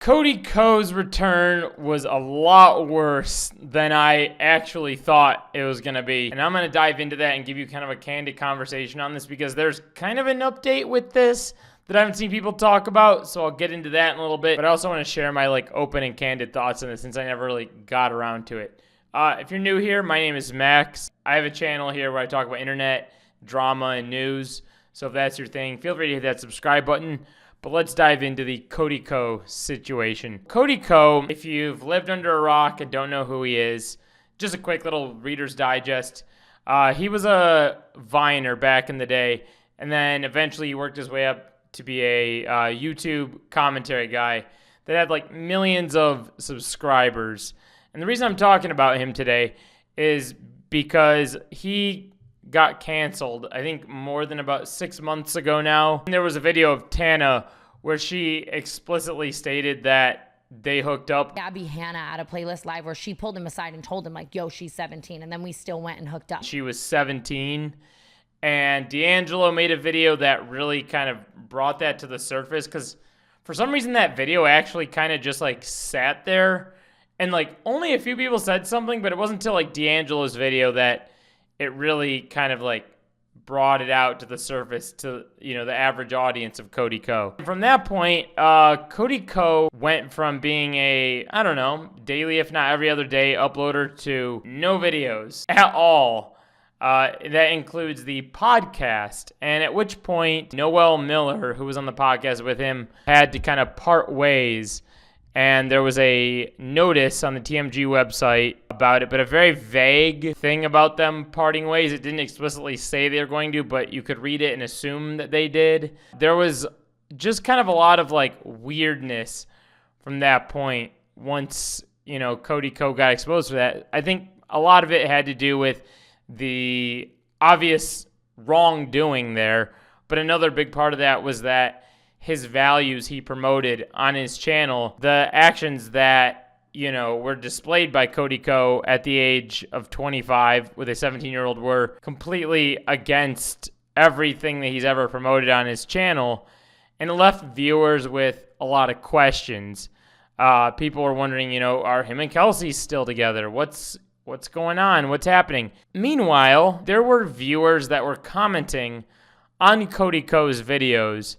Cody Ko's return was a lot worse than I actually thought it was going to be. And I'm going to dive into that and give you kind of a candid conversation on this because there's kind of an update with this that I haven't seen people talk about. So I'll get into that in a little bit. But I also want to share my open and candid thoughts on this since I never really got around to it. If you're new here, my name is Max. I have a channel here where I talk about internet, drama, and news. So if that's your thing, feel free to hit that subscribe button. But let's dive into the Cody Ko situation. Cody Ko, if you've lived under a rock and don't know who he is, just a quick little Reader's Digest. He was a Viner back in the day, and then eventually he worked his way up to be a YouTube commentary guy that had millions of subscribers. And the reason I'm talking about him today is because he got canceled, I think more than about 6 months ago now. And there was a video of Tana where she explicitly stated that they hooked up. Gabby Hanna at a Playlist Live where she pulled him aside and told him yo, she's 17. And then we still went and hooked up. She was 17. And D'Angelo made a video that really kind of brought that to the surface because for some reason that video actually kind of just sat there. And only a few people said something, but it wasn't until D'Angelo's video that it really kind of brought it out to the surface to, the average audience of Cody Ko. From that point, Cody Ko went from being a, daily, if not every other day uploader to no videos at all. That includes the podcast. And at which point, Noel Miller, who was on the podcast with him, had to kind of part ways. And there was a notice on the TMG website about it, but a very vague thing about them parting ways. It didn't explicitly say they were going to, but you could read it and assume that they did. There was just kind of a lot of weirdness from that point once, Cody Ko got exposed for that. I think a lot of it had to do with the obvious wrongdoing there, but another big part of that was that his values he promoted on his channel, the actions that, were displayed by Cody Ko at the age of 25 with a 17-year-old were completely against everything that he's ever promoted on his channel, and it left viewers with a lot of questions. People were wondering, are him and Kelsey still together? What's going on? What's happening? Meanwhile, there were viewers that were commenting on Cody Ko's videos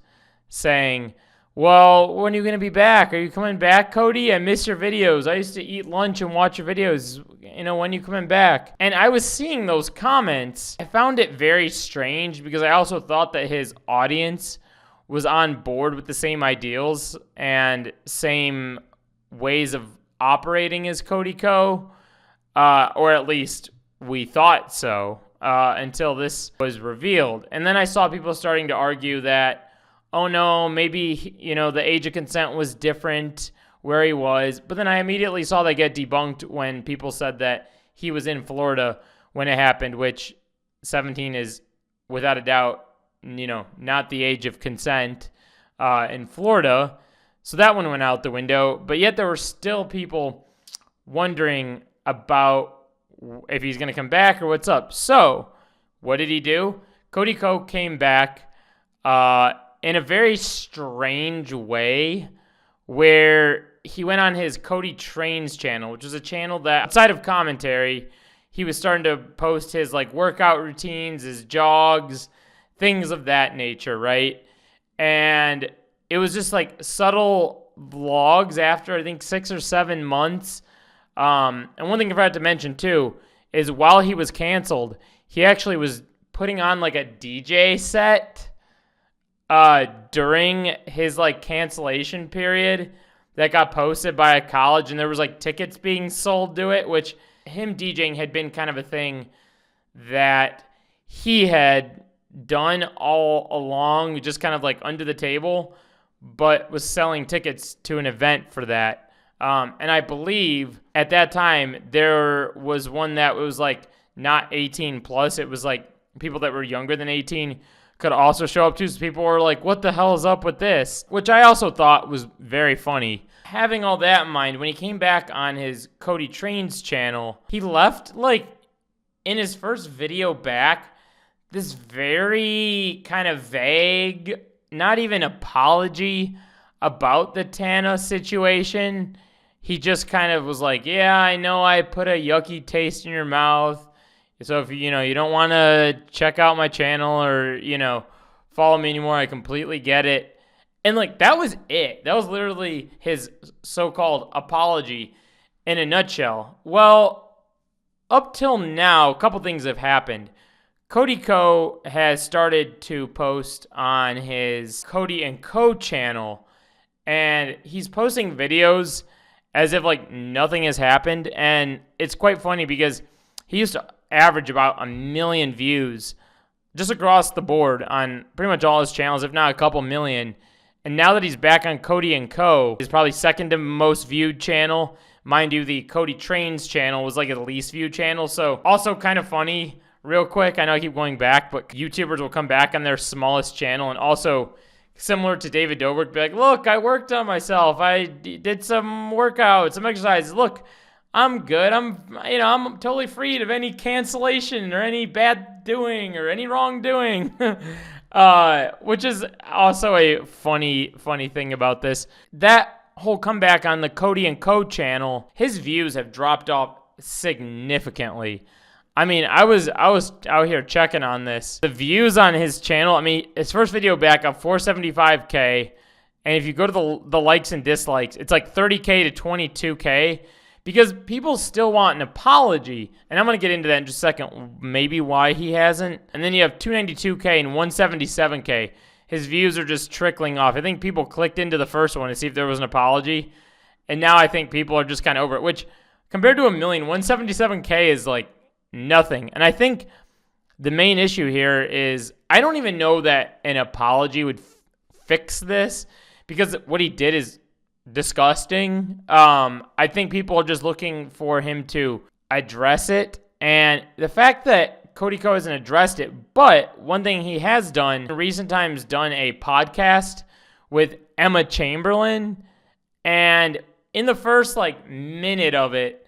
saying, well, when are you going to be back? Are you coming back, Cody? I miss your videos. I used to eat lunch and watch your videos. When are you coming back? And I was seeing those comments. I found it very strange because I also thought that his audience was on board with the same ideals and same ways of operating as Cody Ko, or at least we thought so until this was revealed. And then I saw people starting to argue that, oh no, maybe, the age of consent was different where he was. But then I immediately saw that get debunked when people said that he was in Florida when it happened, which 17 is without a doubt, not the age of consent in Florida. So that one went out the window. But yet there were still people wondering about if he's going to come back or what's up. So what did he do? Cody Ko came back in a very strange way where he went on his Cody Trains channel, which is a channel that outside of commentary, he was starting to post his workout routines, his jogs, things of that nature, right? And it was just subtle vlogs after I think 6 or 7 months. And one thing I forgot to mention too is while he was canceled, he actually was putting on a DJ set during his cancellation period that got posted by a college, and there was tickets being sold to it, which him DJing had been kind of a thing that he had done all along, just kind of under the table, but was selling tickets to an event for that. And I believe at that time there was one that was not 18 plus. It was people that were younger than 18 could also show up too. So people were like, what the hell is up with this? Which I also thought was very funny. Having all that in mind, when he came back on his Cody Trains channel, he left in his first video back this very kind of vague, not even apology, about the Tana situation. He just kind of was like, yeah, I know I put a yucky taste in your mouth. So if you don't want to check out my channel or, follow me anymore, I completely get it. And like, that was it. That was literally his so-called apology in a nutshell. Well, up till now, a couple things have happened. Cody Ko has started to post on his Cody Ko channel, and he's posting videos as if like nothing has happened. And it's quite funny because he used to average about 1 million views just across the board on pretty much all his channels, if not a couple million. And now that he's back on Cody Ko, he's probably second to most viewed channel. Mind you, the Cody Trains channel was like his least viewed channel. So also kind of funny, real quick, I know I keep going back, but YouTubers will come back on their smallest channel and also similar to David Dobrik, be like, look, I worked on myself. I did some workouts, some exercises. Look, I'm good. I'm totally freed of any cancellation or any bad doing or any wrongdoing. Which is also a funny thing about this. That whole comeback on the Cody Ko channel, his views have dropped off significantly. I mean, I was out here checking on this. The views on his channel, I mean, his first video back up 475K, and if you go to the likes and dislikes, it's like 30K to 22K, because people still want an apology, and I'm going to get into that in just a second, maybe why he hasn't. And then you have 292K and 177K. His views are just trickling off. I think people clicked into the first one to see if there was an apology, and now I think people are just kind of over it, which compared to 1 million, 177K is like nothing. And I think the main issue here is I don't even know that an apology would fix this, because what he did is disgusting. I think people are just looking for him to address it, and the fact that Cody Ko hasn't addressed it, but one thing he has done in recent times, done a podcast with Emma Chamberlain, and in the first like minute of it,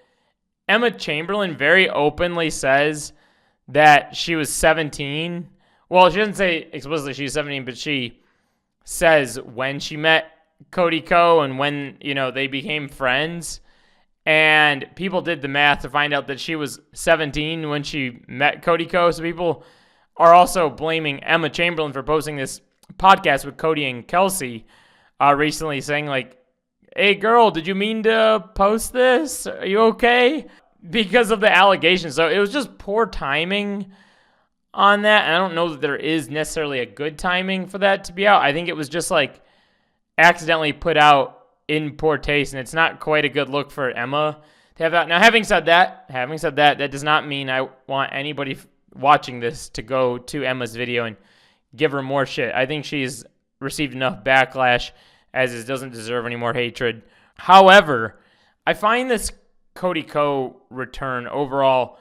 Emma Chamberlain very openly says that she was 17. Well, she doesn't say explicitly she's 17, but she says when she met Cody Ko and when, they became friends. And people did the math to find out that she was 17 when she met Cody Ko. So people are also blaming Emma Chamberlain for posting this podcast with Cody and Kelsey recently, saying like, hey girl, did you mean to post this? Are you okay? Because of the allegations. So it was just poor timing on that. And I don't know that there is necessarily a good timing for that to be out. I think it was just like accidentally put out in poor taste, and it's not quite a good look for Emma to have that. Now, having said that, that does not mean I want anybody watching this to go to Emma's video and give her more shit. I think she's received enough backlash as it doesn't deserve any more hatred. However, I find this Cody Ko return overall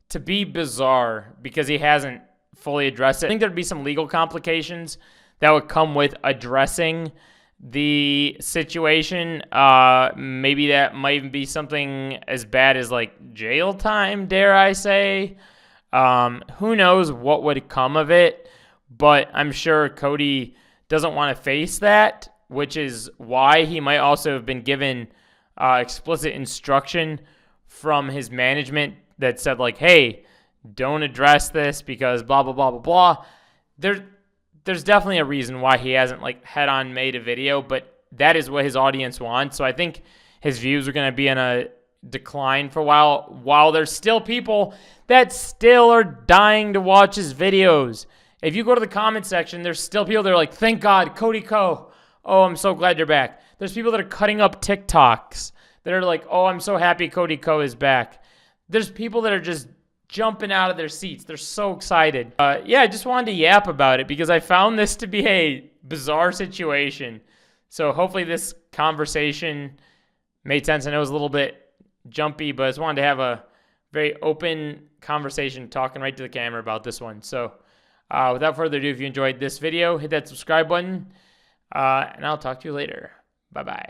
to be bizarre because he hasn't fully addressed it. I think there'd be some legal complications that would come with addressing the situation. Maybe that might even be something as bad as like jail time, dare I say. Who knows what would come of it, but I'm sure Cody doesn't want to face that, which is why he might also have been given explicit instruction from his management that said like, hey, don't address this because blah, blah, blah, blah, blah. There's definitely a reason why he hasn't like head-on made a video, but that is what his audience wants. So I think his views are going to be in a decline for a while there's still people that still are dying to watch his videos. If you go to the comment section, there's still people that are like, thank God, Cody Ko. Oh, I'm so glad you're back. There's people that are cutting up TikToks that are like, oh, I'm so happy Cody Ko is back. There's people that are just jumping out of their seats. They're so excited. I just wanted to yap about it because I found this to be a bizarre situation. So hopefully this conversation made sense. I know it was a little bit jumpy, but I just wanted to have a very open conversation talking right to the camera about this one. So without further ado, if you enjoyed this video, hit that subscribe button, and I'll talk to you later. Bye-bye.